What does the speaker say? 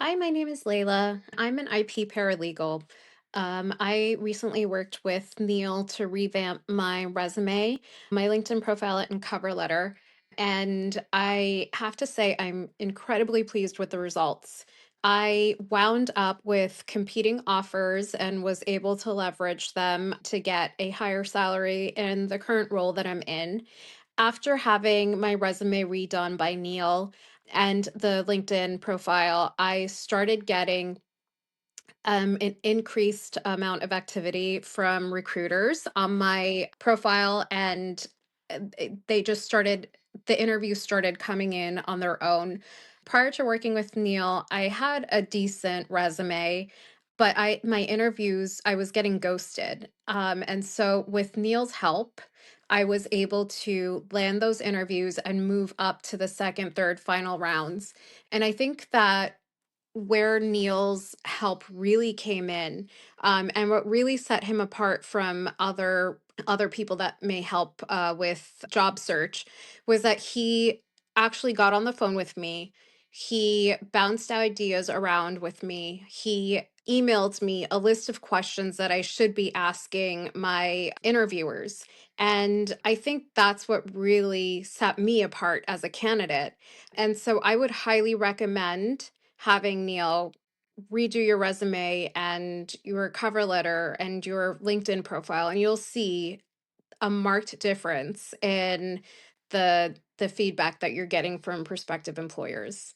Hi, my name is Laila. I'm an IP paralegal. I recently worked with Neil to revamp my resume, my LinkedIn profile, and cover letter. And I have to say, I'm incredibly pleased with the results. I wound up with competing offers and was able to leverage them to get a higher salary in the current role that I'm in. After having my resume redone by Neil and the LinkedIn profile, I started getting an increased amount of activity from recruiters on my profile, and they just started, the interviews started coming in on their own. Prior to working with Neil, I had a decent resume, but my interviews, I was getting ghosted. And so with Neil's help, I was able to land those interviews and move up to the second, third, final rounds. And I think that where Neil's help really came in, and what really set him apart from other people that may help with job search, was that he actually got on the phone with me. He bounced ideas around with me. He emailed me a list of questions that I should be asking my interviewers. And I think that's what really set me apart as a candidate. And so I would highly recommend having Neil redo your resume and your cover letter and your LinkedIn profile, and you'll see a marked difference in the feedback that you're getting from prospective employers.